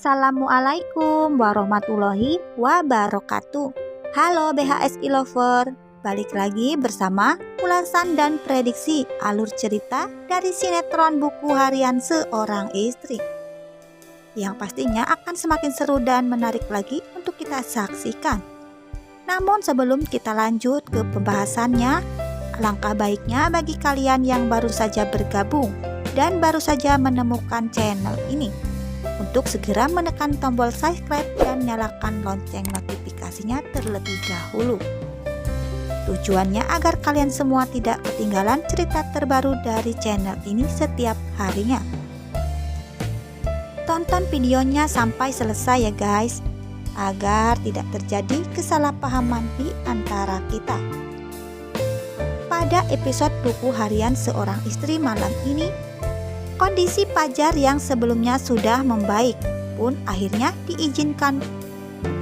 Assalamualaikum warahmatullahi wabarakatuh. Halo BHSI Lover, balik lagi bersama ulasan dan prediksi alur cerita dari sinetron buku harian Seorang Istri, yang pastinya akan semakin seru dan menarik lagi untuk kita saksikan. Namun sebelum kita lanjut ke pembahasannya, alangkah baiknya bagi kalian yang baru saja bergabung dan baru saja menemukan channel ini untuk segera menekan tombol subscribe dan nyalakan lonceng notifikasinya terlebih dahulu. Tujuannya agar kalian semua tidak ketinggalan cerita terbaru dari channel ini setiap harinya. Tonton videonya sampai selesai ya guys, agar tidak terjadi kesalahpahaman di antara kita. Pada episode buku harian Seorang Istri malam ini, kondisi Pajar yang sebelumnya sudah membaik pun akhirnya diizinkan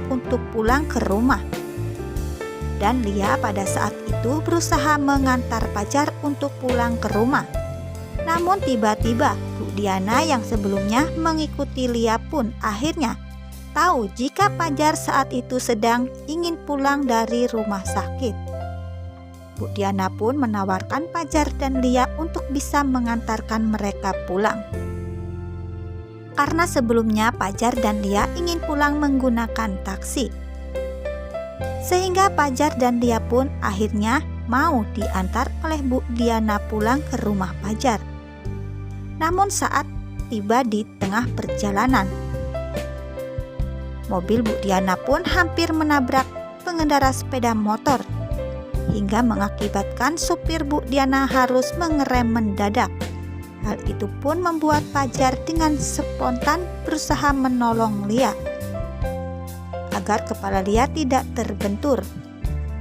untuk pulang ke rumah. Dan Lia pada saat itu berusaha mengantar Pajar untuk pulang ke rumah. Namun tiba-tiba Bu Diana yang sebelumnya mengikuti Lia pun akhirnya tahu jika Pajar saat itu sedang ingin pulang dari rumah sakit. Bu Diana pun menawarkan Pajar dan Lia untuk bisa mengantarkan mereka pulang. Karena sebelumnya Pajar dan Lia ingin pulang menggunakan taksi, sehingga Pajar dan Lia pun akhirnya mau diantar oleh Bu Diana pulang ke rumah Pajar. Namun saat tiba di tengah perjalanan, mobil Bu Diana pun hampir menabrak pengendara sepeda motor, hingga mengakibatkan supir Bu Diana harus mengerem mendadak. Hal itu pun membuat Pajar dengan spontan berusaha menolong Lia agar kepala Lia tidak terbentur.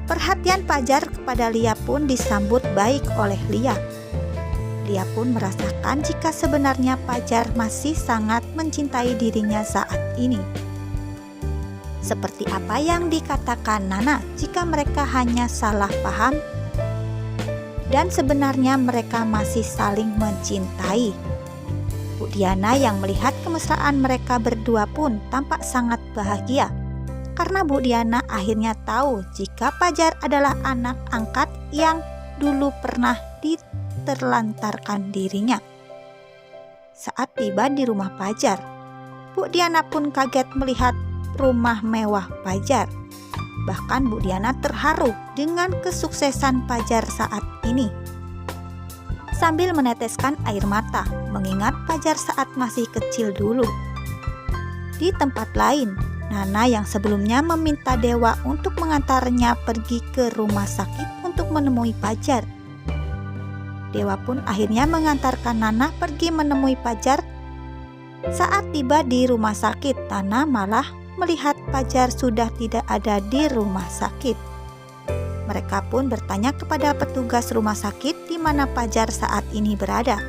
Perhatian Pajar kepada Lia pun disambut baik oleh Lia. Lia pun merasakan jika sebenarnya Pajar masih sangat mencintai dirinya saat ini. Seperti apa yang dikatakan Nana, jika mereka hanya salah paham dan sebenarnya mereka masih saling mencintai. Bu Diana yang melihat kemesraan mereka berdua pun tampak sangat bahagia, karena Bu Diana akhirnya tahu jika Pajar adalah anak angkat yang dulu pernah diterlantarkan dirinya. Saat tiba di rumah Pajar, Bu Diana pun kaget melihat rumah mewah Pajar. Bahkan Bu Diana terharu dengan kesuksesan Pajar saat ini, sambil meneteskan air mata mengingat Pajar saat masih kecil dulu. Di tempat lain, Nana yang sebelumnya meminta Dewa untuk mengantarnya pergi ke rumah sakit untuk menemui Pajar. Dewa pun akhirnya mengantarkan Nana pergi menemui Pajar. Saat tiba di rumah sakit, Nana malah melihat Pajar sudah tidak ada di rumah sakit. Mereka pun bertanya kepada petugas rumah sakit di mana Pajar saat ini berada.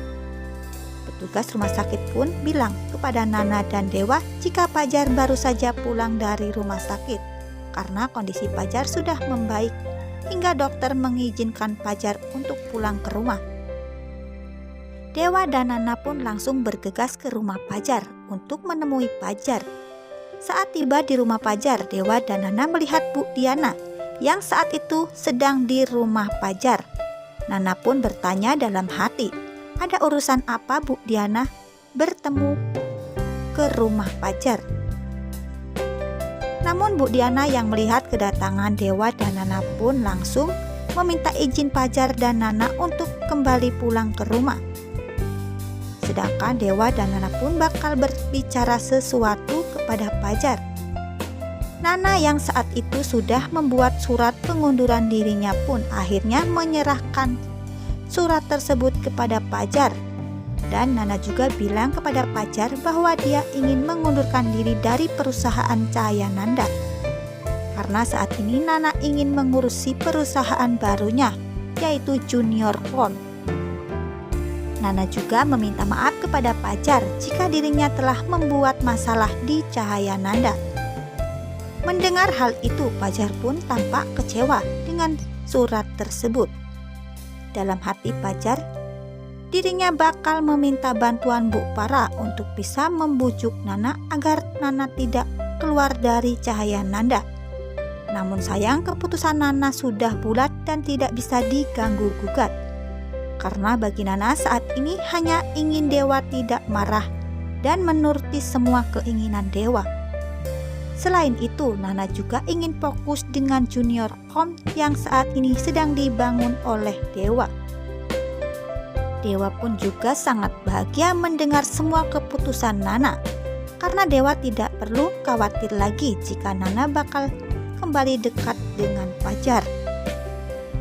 Petugas rumah sakit pun bilang kepada Nana dan Dewa jika Pajar baru saja pulang dari rumah sakit karena kondisi Pajar sudah membaik hingga dokter mengizinkan Pajar untuk pulang ke rumah. Dewa dan Nana pun langsung bergegas ke rumah Pajar untuk menemui Pajar. Saat tiba di rumah Pajar, Dewa dan Nana melihat Bu Diana yang saat itu sedang di rumah Pajar. Nana pun bertanya dalam hati, ada urusan apa Bu Diana bertemu ke rumah Pajar? Namun Bu Diana yang melihat kedatangan Dewa dan Nana pun langsung meminta izin Pajar dan Nana untuk kembali pulang ke rumah. Sedangkan Dewa dan Nana pun bakal berbicara sesuatu kepada Pajar. Nana yang saat itu sudah membuat surat pengunduran dirinya pun akhirnya menyerahkan surat tersebut kepada Pajar. Dan Nana juga bilang kepada Pajar bahwa dia ingin mengundurkan diri dari perusahaan Cahaya Nanda, karena saat ini Nana ingin mengurusi perusahaan barunya, yaitu Junior Phone. Nana juga meminta maaf kepada Pajar jika dirinya telah membuat masalah di Cahaya Nanda. Mendengar hal itu, Pajar pun tampak kecewa dengan surat tersebut. Dalam hati Pajar, dirinya bakal meminta bantuan Bu Para untuk bisa membujuk Nana agar Nana tidak keluar dari cahaya Nanda. Namun sayang, keputusan Nana sudah bulat dan tidak bisa diganggu-gugat. Karena bagi Nana saat ini hanya ingin dewa tidak marah dan menuruti semua keinginan dewa. Selain itu, Nana juga ingin fokus dengan Junior Home yang saat ini sedang dibangun oleh dewa. Dewa pun juga sangat bahagia mendengar semua keputusan Nana, karena dewa tidak perlu khawatir lagi jika Nana bakal kembali dekat dengan Fajar.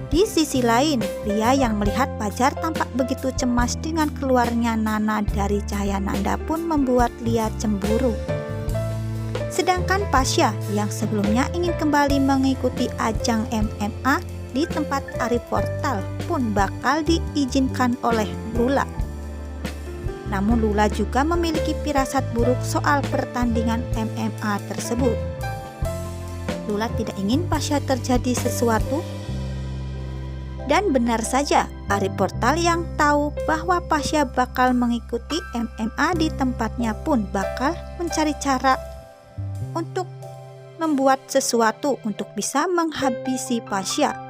Di sisi lain, Lia yang melihat Fajar tampak begitu cemas dengan keluarnya Nana dari cahaya Nanda pun membuat Lia cemburu. Sedangkan Pasya yang sebelumnya ingin kembali mengikuti ajang MMA di tempat Arif Portal pun bakal diizinkan oleh Lula. Namun Lula juga memiliki firasat buruk soal pertandingan MMA tersebut. Lula tidak ingin Pasya terjadi sesuatu. Dan benar saja, Arif Portal yang tahu bahwa Pasya bakal mengikuti MMA di tempatnya pun bakal mencari cara untuk membuat sesuatu untuk bisa menghabisi Pasya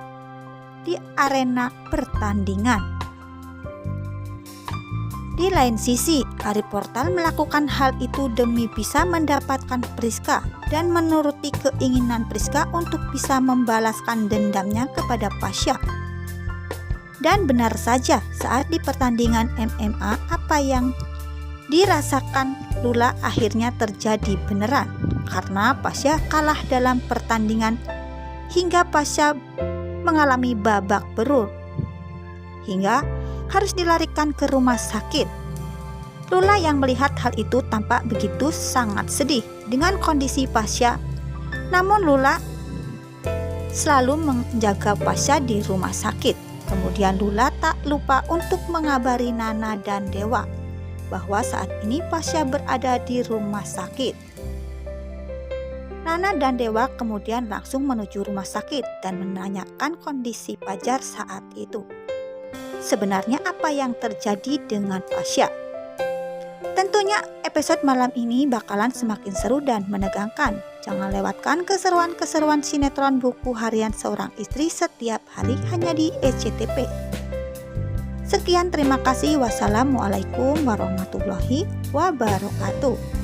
di arena pertandingan. Di lain sisi, Arif Portal melakukan hal itu demi bisa mendapatkan Priska dan menuruti keinginan Priska untuk bisa membalaskan dendamnya kepada Pasya. Dan benar saja, saat di pertandingan MMA, apa yang dirasakan Lula akhirnya terjadi beneran, karena Pasya kalah dalam pertandingan hingga Pasya mengalami babak belur hingga harus dilarikan ke rumah sakit. Lula yang melihat hal itu tampak begitu sangat sedih dengan kondisi Pasya. Namun Lula selalu menjaga Pasya di rumah sakit. Kemudian Lula tak lupa untuk mengabari Nana dan Dewa bahwa saat ini Pasya berada di rumah sakit. Nana dan Dewa kemudian langsung menuju rumah sakit dan menanyakan kondisi Fajar saat itu. Sebenarnya apa yang terjadi dengan Pasya? Tentunya episode malam ini bakalan semakin seru dan menegangkan. Jangan lewatkan keseruan-keseruan sinetron buku harian seorang istri setiap hari hanya di SCTV. Sekian, terima kasih. Wassalamualaikum warahmatullahi wabarakatuh.